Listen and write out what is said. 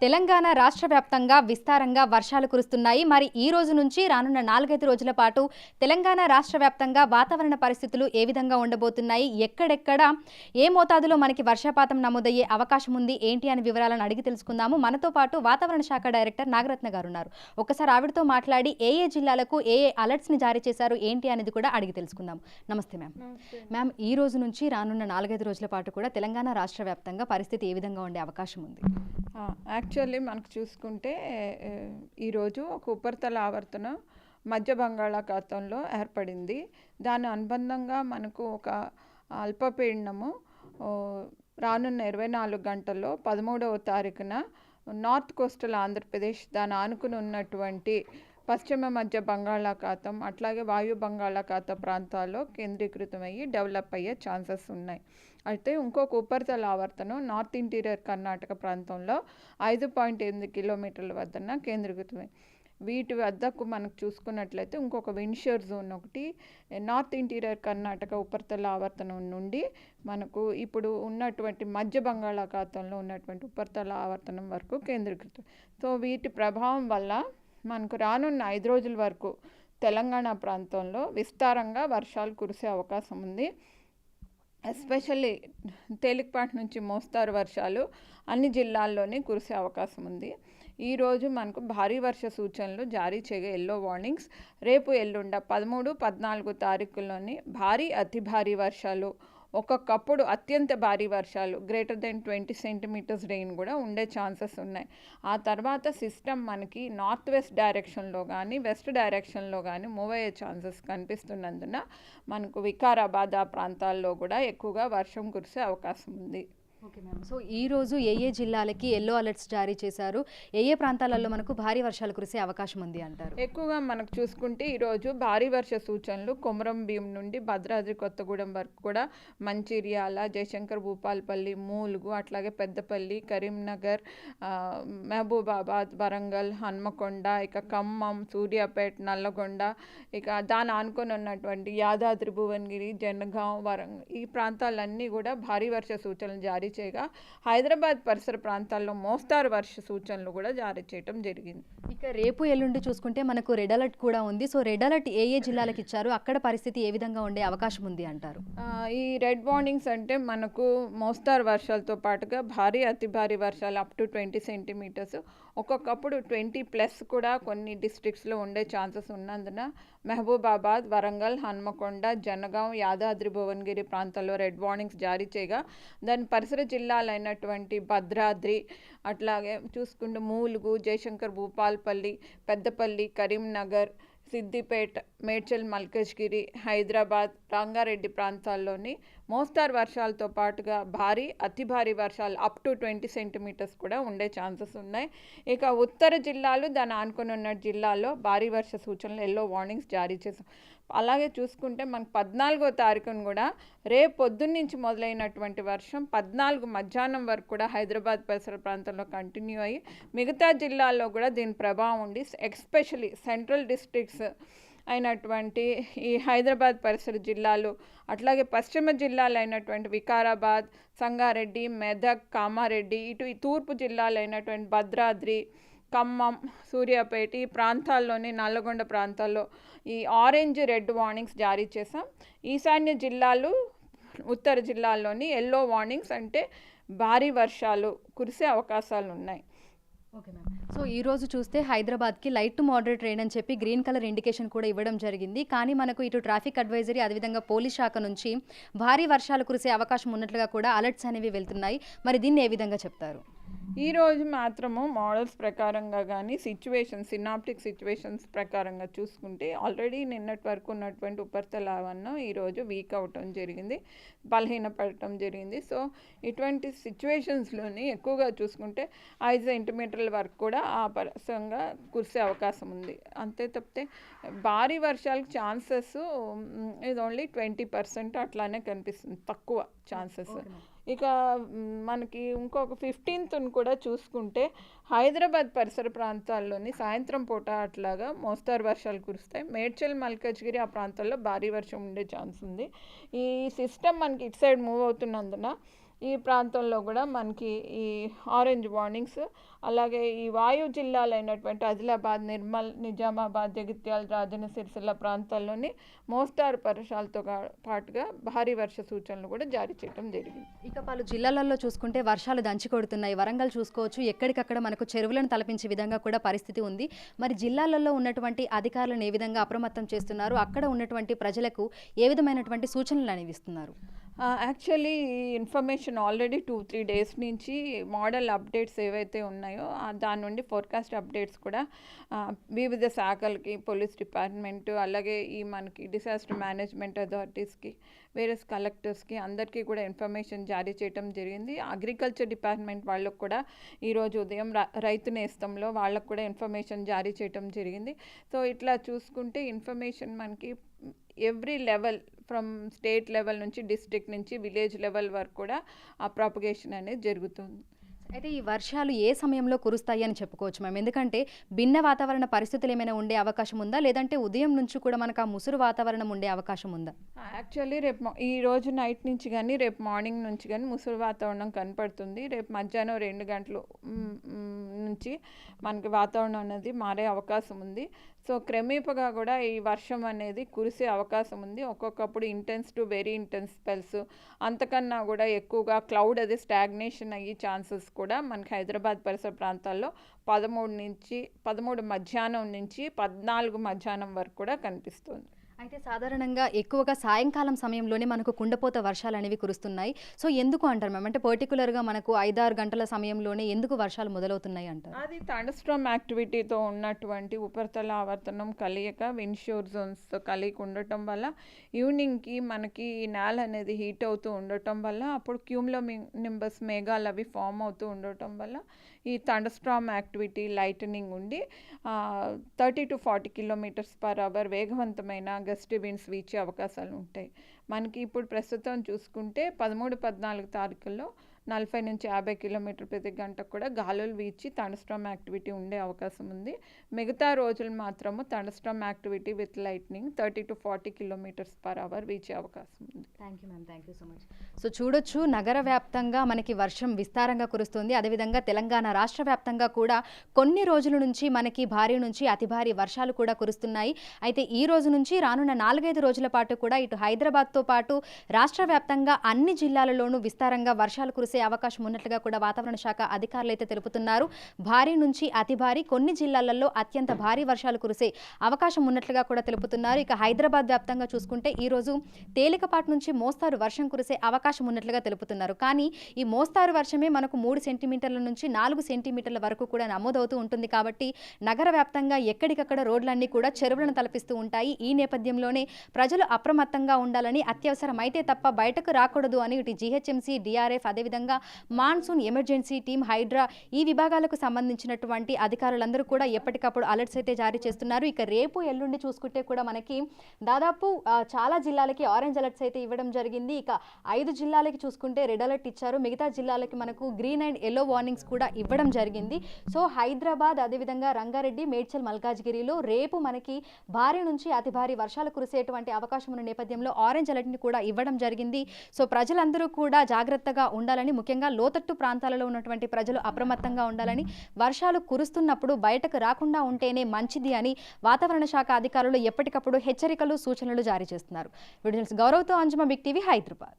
తెలంగాణ రాష్ట్ర వ్యాప్తంగా విస్తారంగా వర్షాలు కురుస్తున్నాయి. మరి ఈ రోజు నుంచి రానున్న 4-5 రోజుల పాటు తెలంగాణ రాష్ట్ర వ్యాప్తంగా వాతావరణ పరిస్థితులు ఏ విధంగా ఉండబోతున్నాయి, ఎక్కడెక్కడ ఏ మోతాదులో మనకి వర్షపాతం నమోదయ్యే అవకాశం ఉంది, ఏంటి అనే వివరాలను అడిగి తెలుసుకుందాము. మనతో పాటు వాతావరణ శాఖ డైరెక్టర్ నాగరత్న గారు ఉన్నారు. ఒకసారి ఆవిడతో మాట్లాడి ఏ జిల్లాలకు ఏ అలర్ట్స్ని జారీ చేశారు ఏంటి అనేది కూడా అడిగి తెలుసుకుందాం. నమస్తే మ్యామ్. మ్యామ్, ఈ రోజు నుంచి రానున్న 4-5 రోజుల పాటు కూడా తెలంగాణ రాష్ట్ర వ్యాప్తంగా పరిస్థితి ఏ విధంగా ఉండే అవకాశం ఉంది? యాక్చువల్లీ మనకు చూసుకుంటే ఈరోజు ఒక ఉపరితల ఆవర్తనం మధ్య బంగాళాఖాతంలో ఏర్పడింది. దాని అనుబంధంగా మనకు ఒక అల్పపీడనము రానున్న 24 గంటల్లో 13వ తారీఖున నార్త్ కోస్టల్ ఆంధ్రప్రదేశ్ దాని ఆనుకుని ఉన్నటువంటి పశ్చిమ మధ్య బంగాళాఖాతం అట్లాగే వాయు బంగాళాఖాత ప్రాంతాల్లో కేంద్రీకృతమయ్యి డెవలప్ అయ్యే ఛాన్సెస్ ఉన్నాయి. అయితే ఇంకొక ఉపరితల ఆవర్తనం నార్త్ ఇంటీరియర్ కర్ణాటక ప్రాంతంలో 5.8 కిలోమీటర్ల వద్దన కేంద్రీకృతమై వీటి వద్దకు మనకు చూసుకున్నట్లయితే ఇంకొక విండ్షియర్ జోన్ ఒకటి నార్త్ ఇంటీరియర్ కర్ణాటక ఉపరితల ఆవర్తనం నుండి మనకు ఇప్పుడు ఉన్నటువంటి మధ్య బంగాళాఖాతంలో ఉన్నటువంటి ఉపరితల ఆవర్తనం వరకు కేంద్రీకృతం. సో వీటి ప్రభావం వల్ల మనకు రానున్న 5 రోజుల వరకు తెలంగాణ ప్రాంతంలో విస్తారంగా వర్షాలు కురిసే అవకాశం ఉంది. ఎస్పెషల్లీ తేలికపాటి నుంచి మోస్తారు వర్షాలు అన్ని జిల్లాల్లోనే కురిసే అవకాశం ఉంది. ఈరోజు మనకు భారీ వర్ష సూచనలు జారీ చేయగా ఎల్లో వార్నింగ్స్, రేపు ఎల్లుండ 13, 14 తారీఖుల్లోని భారీ అతి భారీ వర్షాలు, ఒక్కొక్కప్పుడు అత్యంత భారీ వర్షాలు గ్రేటర్ దెన్ 20 సెంటీమీటర్స్ రెయిన్ కూడా ఉండే ఛాన్సెస్ ఉన్నాయి. ఆ తర్వాత సిస్టమ్ మనకి నార్త్ వెస్ట్ డైరెక్షన్లో కానీ వెస్ట్ డైరెక్షన్లో కానీ మూవ్ అయ్యే ఛాన్సెస్ కనిపిస్తున్నందున మనకు వికారాబాద్ ఆ ప్రాంతాల్లో కూడా ఎక్కువగా వర్షం కురిసే అవకాశం ఉంది. Okay ma'am. సో ఈ రోజు ఏ జిల్లాలకి ఎల్లో అలర్ట్స్ జారీ చేశారు, ఏ ప్రాంతాలలో మనకు భారీ వర్షాలు కురిసే అవకాశం ఉంది అంటారు? ఎక్కువగా మనకు చూసుకుంటే ఈరోజు భారీ వర్ష సూచనలు కొమరం భీం నుండి భద్రాద్రి కొత్తగూడెం వరకు కూడా మంచిర్యాల, జయశంకర్ భూపాలపల్లి, మూలుగు, అట్లాగే పెద్దపల్లి, కరీంనగర్, మహబూబాబాద్, వరంగల్, హన్మకొండ, ఇక ఖమ్మం, సూర్యాపేట, నల్లగొండ, ఇక దాని ఆనుకొని ఉన్నటువంటి యాదాద్రి, భువనగిరి, జనగాం, వరంగల్ ఈ ప్రాంతాలన్నీ కూడా భారీ వర్ష సూచనలు జారీ చేయగా హైదరాబాద్ పరిసర ప్రాంతాల్లో మోస్తారు వర్ష సూచనలు కూడా జారీ చేయడం జరిగింది. ఇక రేపు ఎల్లుండి చూసుకుంటే మనకు రెడ్ అలర్ట్ కూడా ఉంది. సో రెడ్ అలర్ట్ ఏ జిల్లాలకు ఇచ్చారు, అక్కడ పరిస్థితి ఏ విధంగా ఉండే అవకాశం ఉంది అంటారు? ఈ రెడ్ వార్నింగ్స్ అంటే మనకు మోస్తారు వర్షాలతో పాటుగా భారీ అతి భారీ వర్షాలు అప్ టు 20 సెంటీమీటర్స్, ఒక్కొక్కప్పుడు 20+ కూడా కొన్ని డిస్ట్రిక్ట్స్లో ఉండే ఛాన్సెస్ ఉన్నందున మహబూబాబాద్, వరంగల్, హన్మకొండ, జనగాం, యాదాద్రి, భువనగిరి ప్రాంతాల్లో రెడ్ వార్నింగ్స్ జారీ చేయగా దాని పరిసర జిల్లాలైనటువంటి భద్రాద్రి, అట్లాగే చూసుకుంటే మూలుగు, జయశంకర్ భూపాలపల్లి, పెద్దపల్లి, కరీంనగర్, సిద్దిపేట, మేడ్చల్ మల్కజ్గిరి, హైదరాబాద్, రంగారెడ్డి ప్రాంతాల్లోని మోస్తారు వర్షాలతో పాటుగా భారీ అతి భారీ వర్షాలు అప్ టు 20 సెంటీమీటర్స్ కూడా ఉండే ఛాన్సెస్ ఉన్నాయి. ఇక ఉత్తర జిల్లాలు దాని ఆనుకొని ఉన్న జిల్లాల్లో భారీ వర్ష సూచనలు ఎల్లో వార్నింగ్స్ జారీ చేశాం. అలాగే చూసుకుంటే మనకు 14వ తారీఖున కూడా రేపు పొద్దున్నుంచి మొదలైనటువంటి వర్షం 14 మధ్యాహ్నం వరకు కూడా హైదరాబాద్ పరిసర ప్రాంతంలో కంటిన్యూ అయ్యి మిగతా జిల్లాల్లో కూడా దీని ప్రభావం ఉండి ఎస్పెషలీ సెంట్రల్ డిస్ట్రిక్ట్స్ అయినటువంటి ఈ హైదరాబాద్ పరిసర జిల్లాలు, అట్లాగే పశ్చిమ జిల్లాలు అయినటువంటి వికారాబాద్, సంగారెడ్డి, మెదక్, కామారెడ్డి, ఇటు ఈ తూర్పు జిల్లాలు అయినటువంటి భద్రాద్రి, ఖమ్మం, సూర్యాపేట ఈ ప్రాంతాల్లోని నల్లగొండ ప్రాంతాల్లో ఈ ఆరెంజ్, రెడ్ వార్నింగ్స్ జారీ చేశాం. ఈశాన్య జిల్లాలు, ఉత్తర జిల్లాల్లోని ఎల్లో వార్నింగ్స్ అంటే భారీ వర్షాలు కురిసే అవకాశాలు ఉన్నాయి. Okay ma'am. సో ఈ రోజు చూస్తే హైదరాబాద్కి లైట్ టు మోడరేట్ రెయిన్ అని చెప్పి గ్రీన్ కలర్ ఇండికేషన్ కూడా ఇవ్వడం జరిగింది. కానీ మనకు ఇటు ట్రాఫిక్ అడ్వైజరీ అదేవిధంగా పోలీస్ శాఖ నుంచి భారీ వర్షాలు కురిసే అవకాశం ఉన్నట్లుగా కూడా అలర్ట్స్ అనేవి వెళ్తున్నాయి. మరి దీన్ని ఏ విధంగా చెప్తారు? ఈరోజు మాత్రము మోడల్స్ ప్రకారంగా కానీ సినాప్టిక్ సిచ్యువేషన్స్ ప్రకారంగా చూసుకుంటే ఆల్రెడీ నిన్నటి వరకు ఉన్నటువంటి ఉపరితల ఆవర్తనం ఈరోజు వీక్ అవటం జరిగింది, బలహీనపడటం జరిగింది. సో ఇటువంటి సిచ్యువేషన్స్లోని ఎక్కువగా చూసుకుంటే 5 సెంటీమీటర్ల వరకు కూడా ఆ పరసంగా కురిసే అవకాశం ఉంది. అంతే తప్పితే భారీ వర్షాలకు ఛాన్సెస్ ఇది ఓన్లీ 20% అట్లానే కనిపిస్తుంది, తక్కువ ఛాన్సెస్. ఇక మనకి ఇంకొక 15th కూడా చూసుకుంటే హైదరాబాద్ పరిసర ప్రాంతాల్లోని సాయంత్రం పూట అట్లాగా మోస్తారు వర్షాలు కురుస్తాయి. మేడ్చల్, మల్కజ్గిరి ఆ ప్రాంతాల్లో భారీ వర్షం ఉండే ఛాన్స్ ఉంది. ఈ సిస్టమ్ మనకి ఇటు సైడ్ మూవ్ అవుతున్నందున ఈ ప్రాంతంలో కూడా మనకి ఈ ఆరెంజ్ వార్నింగ్స్, అలాగే ఈ వాయు జిల్లాలైనటువంటి ఆదిలాబాద్, నిర్మల్, నిజామాబాద్, జగిత్యాల, రాజన్న సిరిసిల్ల ప్రాంతాల్లోని మోస్తారు వర్షాలతో పాటుగా భారీ వర్ష సూచనలు కూడా జారీ చేయడం జరిగింది. ఇక పలు జిల్లాలలో చూసుకుంటే వర్షాలు దంచి కొడుతున్నాయి. వరంగల్ చూసుకోవచ్చు, ఎక్కడికక్కడ మనకు చెరువులను తలపించే విధంగా కూడా పరిస్థితి ఉంది. మరి జిల్లాలలో ఉన్నటువంటి అధికారులను ఏ విధంగా అప్రమత్తం చేస్తున్నారు, అక్కడ ఉన్నటువంటి ప్రజలకు ఏ విధమైనటువంటి సూచనలు అనేవి ఇస్తున్నారు? యాక్చువల్లీ ఈ ఇన్ఫర్మేషన్ ఆల్రెడీ 2-3 డేస్ నుంచి మోడల్ అప్డేట్స్ ఏవైతే ఉన్నాయో దాని నుండి ఫోర్కాస్ట్ అప్డేట్స్ కూడా వివిధ శాఖలకి, పోలీస్ డిపార్ట్మెంట్, అలాగే ఈ మనకి డిసాస్టర్ మేనేజ్మెంట్ అథారిటీస్కి, వేరియస్ కలెక్టర్స్కి అందరికీ కూడా ఇన్ఫర్మేషన్ జారీ చేయడం జరిగింది. అగ్రికల్చర్ డిపార్ట్మెంట్ వాళ్ళకు కూడా ఈరోజు ఉదయం రైతు నేస్తంలో వాళ్ళకు కూడా ఇన్ఫర్మేషన్ జారీ చేయడం జరిగింది. సో ఇట్లా చూసుకుంటే ఇన్ఫర్మేషన్ మనకి every level, from state level నుంచి, డిస్ట్రిక్ట్ నుంచి, విలేజ్ లెవెల్ వరకు కూడా ఆ ప్రాపగేషన్ అనేది జరుగుతుంది. అయితే ఈ వర్షాలు ఏ సమయంలో కురుస్తాయి అని చెప్పుకోవచ్చు మ్యామ్? ఎందుకంటే భిన్న వాతావరణ పరిస్థితులు ఏమైనా ఉండే అవకాశం ఉందా, లేదంటే ఉదయం నుంచి కూడా మనకు ఆ ముసురు వాతావరణం ఉండే అవకాశం ఉందా? యాక్చువల్లీ ఈ రోజు నైట్ నుంచి కానీ రేపు మార్నింగ్ నుంచి కానీ ముసురు వాతావరణం కనపడుతుంది. రేపు మధ్యాహ్నం 2 గంటలు నుంచి మనకి వాతావరణం అనేది మారే అవకాశం ఉంది. సో క్రమేపగా కూడా ఈ వర్షం అనేది కురిసే అవకాశం ఉంది. ఒక్కొక్కప్పుడు intense to very intense spells, అంతకన్నా కూడా ఎక్కువగా క్లౌడ్ అది స్టాగ్నేషన్ అయ్యే ఛాన్సెస్ కూడా మనకి హైదరాబాద్ పరిసర ప్రాంతాల్లో 13 మధ్యాహ్నం నుంచి 14 మధ్యాహ్నం వరకు కూడా కనిపిస్తుంది. అయితే సాధారణంగా ఎక్కువగా సాయంకాలం సమయంలోనే మనకు కుండపోత వర్షాలు అనేవి కురుస్తున్నాయి. సో ఎందుకు అంటారు మ్యామ్? అంటే పర్టికులర్గా మనకు 5-6 గంటల సమయంలోనే ఎందుకు వర్షాలు మొదలవుతున్నాయి అంటారు? అది థండర్స్టార్మ్ యాక్టివిటీతో ఉన్నటువంటి ఉపరితల ఆవర్తనం కలయిక, విండ్షోర్ జోన్స్తో కలిగి ఉండటం వల్ల ఈవినింగ్కి మనకి నేల అనేది హీట్ అవుతూ ఉండటం వల్ల అప్పుడు క్యూమ్లో నింబస్ మేఘాలు అవి ఫామ్ అవుతూ ఉండటం వల్ల ఈ థండర్స్టార్మ్ యాక్టివిటీ లైటనింగ్ ఉండి 30 to 40 km/h వేగవంతమైన గస్టీ విండ్స్ వీచే అవకాశాలు ఉంటాయి. మనకి ఇప్పుడు ప్రస్తుతం చూసుకుంటే 13-14 తారీఖుల్లో 40 నుంచి 50 km/h కూడా గాలులు వీచి థండర్స్టార్మ్ యాక్టివిటీ ఉండే అవకాశం ఉంది. మిగతా రోజులు మాత్రము thunderstorm activity with lightning 30 to 40 km/h వీచే అవకాశం ఉంది. Thank you ma'am, thank you so much. So చూడొచ్చు, నగర వ్యాప్తంగా మనకి వర్షం విస్తారంగా కురుస్తుంది. అదేవిధంగా తెలంగాణ రాష్ట్ర వ్యాప్తంగా కూడా కొన్ని రోజుల నుంచి మనకి భారీ నుంచి అతి భారీ వర్షాలు కూడా కురుస్తున్నాయి. అయితే ఈ రోజు నుంచి రానున్న 4-5 రోజుల పాటు కూడా ఇటు హైదరాబాద్తో పాటు రాష్ట్ర వ్యాప్తంగా అన్ని జిల్లాలలోనూ విస్తారంగా వర్షాలు కురిసే అవకాశం ఉన్నట్లుగా కూడా వాతావరణ శాఖ అధికారులు అయితే తెలుపుతున్నారు. భారీ నుంచి అతి భారీ, కొన్ని జిల్లాలలో అత్యంత భారీ వర్షాలు కురిసే అవకాశం ఉన్నట్లుగా కూడా తెలుపుతున్నారు. ఇక హైదరాబాద్ వ్యాప్తంగా చూసుకుంటే ఈ రోజు తేలికపాటి నుంచి మోస్తారు వర్షం కురిసే అవకాశం ఉన్నట్లుగా తెలుపుతున్నారు. కానీ ఈ మోస్తారు వర్షమే మనకు 3 సెంటీమీటర్ల నుంచి 4 సెంటీమీటర్ల వరకు కూడా నమోదవుతూ ఉంటుంది. కాబట్టి నగర వ్యాప్తంగా ఎక్కడికక్కడ రోడ్లన్నీ కూడా చెరువులను తలపిస్తూ ఉంటాయి. ఈ నేపథ్యంలోనే ప్రజలు అప్రమత్తంగా ఉండాలని, అత్యవసరమైతే తప్ప బయటకు రాకూడదు అని ఇటు జీహెచ్ఎంసీ, డిఆర్ఎఫ్, అదేవిధంగా మాన్సూన్ ఎమర్జెన్సీ టీమ్, హైడ్రా ఈ విభాగాలకు సంబంధించినటువంటి అధికారులందరూ కూడా ఎప్పటికప్పుడు అలర్ట్స్ అయితే జారీ చేస్తున్నారు. ఇక రేపు ఎల్లుండి చూసుకుంటే కూడా మనకి దాదాపు చాలా జిల్లాలకి ఆరెంజ్ అలర్ట్స్ అయితే ఇవ్వడం జరిగింది. ఇక 5 జిల్లాలకి చూసుకుంటే రెడ్ అలర్ట్ ఇచ్చారు. మిగతా జిల్లాలకి మనకు గ్రీన్ అండ్ ఎల్లో వార్నింగ్స్ కూడా ఇవ్వడం జరిగింది. సో హైదరాబాద్, అదేవిధంగా రంగారెడ్డి, మేడ్చల్, మల్కాజ్గిరిలో రేపు మనకి భారీ నుంచి అతి భారీ వర్షాలు కురిసేటువంటి అవకాశం ఉన్న నేపథ్యంలో ఆరెంజ్ అలర్ట్ని కూడా ఇవ్వడం జరిగింది. సో ప్రజలందరూ కూడా జాగ్రత్తగా ఉండాలని, ముఖ్యంగా లోతట్టు ప్రాంతాలలో ఉన్నటువంటి ప్రజలు అప్రమత్తంగా ఉండాలని, వర్షాలు కురుస్తున్నప్పుడు బయటకు రాకుండా ఉంటేనే మంచిది అని వాతావరణ శాఖ అధికారులు ఎప్పటికప్పుడు హెచ్చరికలు, సూచనలు జారీ చేస్తున్నారు. వీడియోస్ గౌరవ్తో అంజుమ, బిగ్ టీవీ, హైదరాబాద్.